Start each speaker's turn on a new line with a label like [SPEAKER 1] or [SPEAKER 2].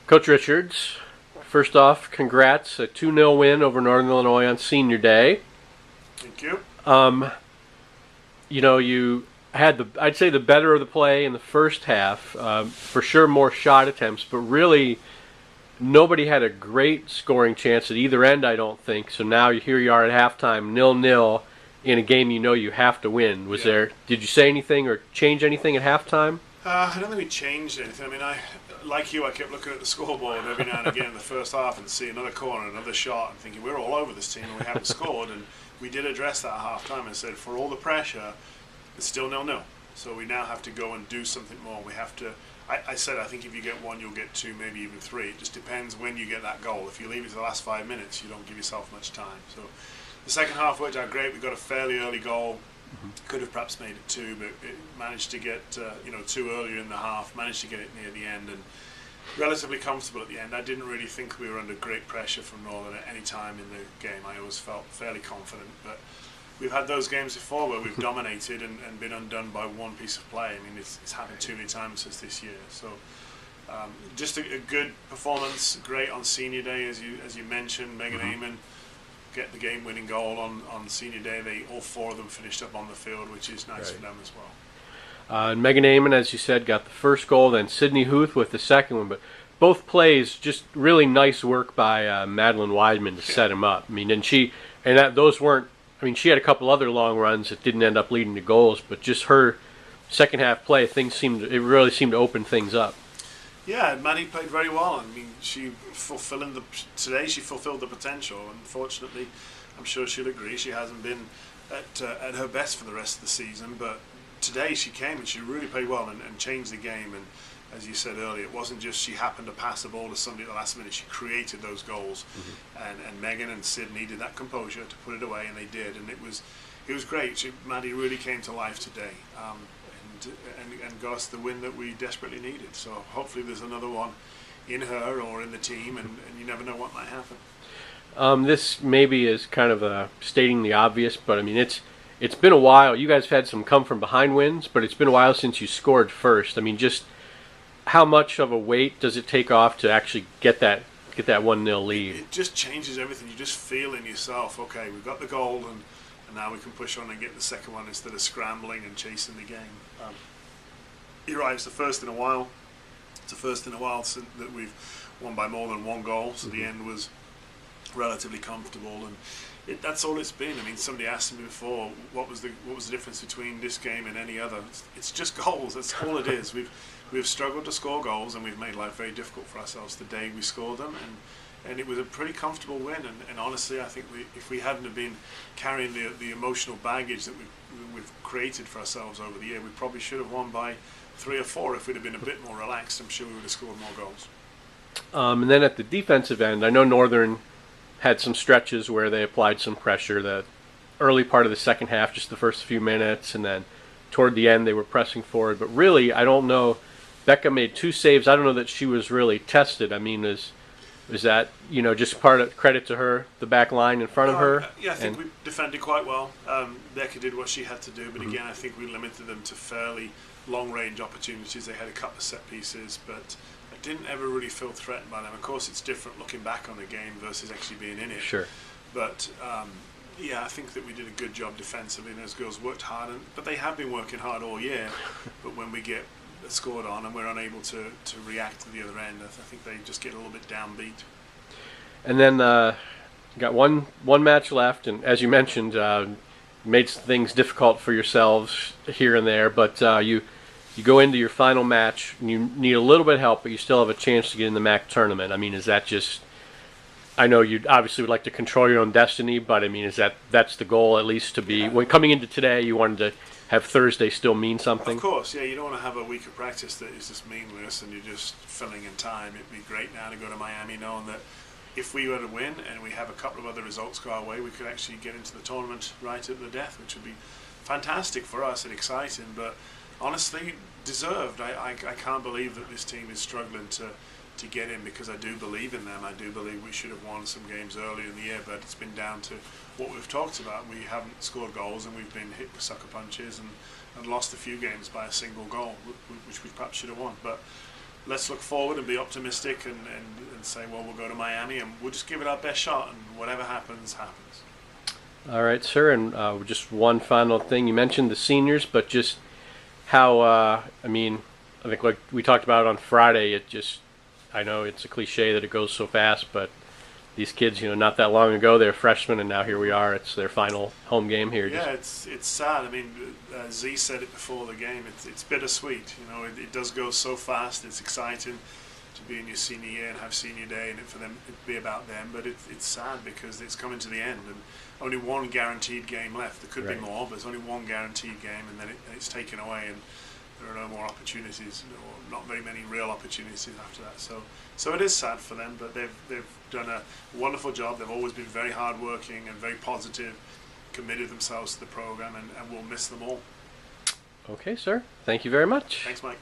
[SPEAKER 1] Coach Richards, first off, congrats. A 2-0 win over Northern Illinois on Senior Day.
[SPEAKER 2] Thank you.
[SPEAKER 1] You had I'd say the better of the play in the first half. For sure more shot attempts, but really nobody had a great scoring chance at either end, I don't think. So now here you are at halftime, 0-0 in a game you know you have to win. Did you say anything or change anything at halftime?
[SPEAKER 2] I don't think we changed anything. I mean, like you, I kept looking at the scoreboard every now and again in the first half and see another corner, another shot, and thinking we're all over this team and we haven't scored. And we did address that at half-time and said, for all the pressure, it's still 0-0. So we now have to go and do something more. We have to. I said I think if you get one, you'll get two, maybe even three. It just depends when you get that goal. If you leave it to the last 5 minutes, you don't give yourself much time. So the second half worked out great. We got a fairly early goal. Could have perhaps made it two, but it managed to get two earlier in the half. Managed to get it near the end and relatively comfortable at the end. I didn't really think we were under great pressure from Northern at any time in the game. I always felt fairly confident, but we've had those games before where we've dominated and been undone by one piece of play. I mean, it's happened too many times since this year. So just a good performance, great on Senior Day, as you mentioned. Megan Amon get the game-winning goal on Senior Day. All four of them finished up on the field, which is nice for them as well.
[SPEAKER 1] And Megan Amon, as you said, got the first goal, then Sydney Huth with the second one. But both plays, just really nice work by Madeline Weidman to set him up. I mean, those weren't. I mean, she had a couple other long runs that didn't end up leading to goals, but just her second half play, it really seemed to open things up.
[SPEAKER 2] Yeah, Maddie played very well. I mean, today she fulfilled the potential. Unfortunately, I'm sure she'll agree, she hasn't been at her best for the rest of the season, but today she came and she really played well and changed the game. And as you said earlier, it wasn't just she happened to pass the ball to somebody at the last minute. She created those goals, and Megan and Sid needed that composure to put it away, and they did. And it was great. Maddie really came to life today, and got us the win that we desperately needed. So hopefully there's another one in her or in the team, and you never know what might happen.
[SPEAKER 1] This maybe is kind of stating the obvious, but I mean it's been a while. You guys have had some come from behind wins, but it's been a while since you scored first. I mean, just how much of a weight does it take off to actually get that 1-0 lead?
[SPEAKER 2] It just changes everything. You just feel in yourself, okay, we've got the goal, and now we can push on and get the second one instead of scrambling and chasing the game. You're right, it's the first in a while. It's the first in a while since that we've won by more than one goal, so the end was relatively comfortable, and that's all it's been. I mean, somebody asked me before, what was the difference between this game and any other? It's just goals. That's all it is. We've struggled to score goals, and we've made life very difficult for ourselves the day we scored them, and it was a pretty comfortable win. And honestly, I think if we hadn't have been carrying the emotional baggage that we've created for ourselves over the year, we probably should have won by 3 or 4. If we'd have been a bit more relaxed, I'm sure we would have scored more goals.
[SPEAKER 1] And then at the defensive end, I know Northern had some stretches where they applied some pressure. The early part of the second half, just the first few minutes, and then toward the end they were pressing forward. But really, I don't know. Becca made 2 saves. I don't know that she was really tested. I mean, is that just part of credit to her, the back line in front of her?
[SPEAKER 2] Yeah, I think we defended quite well. Becca did what she had to do, but again, I think we limited them to fairly long-range opportunities. They had a couple of set pieces, but I didn't ever really feel threatened by them. Of course, it's different looking back on the game versus actually being in it.
[SPEAKER 1] Sure.
[SPEAKER 2] But yeah, I think that we did a good job defensively, and those girls worked hard. But they have been working hard all year. But when we get scored on and we're unable to react to the other end, I think they just get a little bit downbeat.
[SPEAKER 1] And then you got one match left, and as you mentioned, made things difficult for yourselves here and there, but you go into your final match and you need a little bit of help, but you still have a chance to get in the MAC tournament. I mean, is that just, I know you obviously would like to control your own destiny, but I mean, that's the goal, at least, to be, when coming into today, you wanted to have Thursday still mean something?
[SPEAKER 2] Of course, yeah. You don't want to have a week of practice that is just meaningless and you're just filling in time. It'd be great now to go to Miami knowing that if we were to win and we have a couple of other results go our way, we could actually get into the tournament right at the death, which would be fantastic for us and exciting, but honestly, deserved. I can't believe that this team is struggling to get in, because I do believe in them. I do believe we should have won some games earlier in the year, but it's been down to what we've talked about. We haven't scored goals and we've been hit with sucker punches and lost a few games by a single goal, which we perhaps should have won. But let's look forward and be optimistic and say, well, we'll go to Miami and we'll just give it our best shot, and whatever happens, happens.
[SPEAKER 1] All right, sir. And just one final thing. You mentioned the seniors, but just how, I mean, I think like we talked about on Friday, I know it's a cliche that it goes so fast, but these kids, not that long ago, they're freshmen, and now here we are. It's their final home game here.
[SPEAKER 2] Yeah, it's sad. I mean, Z said it before the game. It's bittersweet. It does go so fast. It's exciting to be in your senior year and have senior day, and for them it be about them. But it's sad because it's coming to the end, and only one guaranteed game left. There could be more, but there's only one guaranteed game, and then it's taken away, and there are no more opportunities, or not very many real opportunities after that. So it is sad for them, but they've done a wonderful job. They've always been very hardworking and very positive, committed themselves to the program, and we'll miss them all.
[SPEAKER 1] Okay, sir. Thank you very much.
[SPEAKER 2] Thanks, Mike.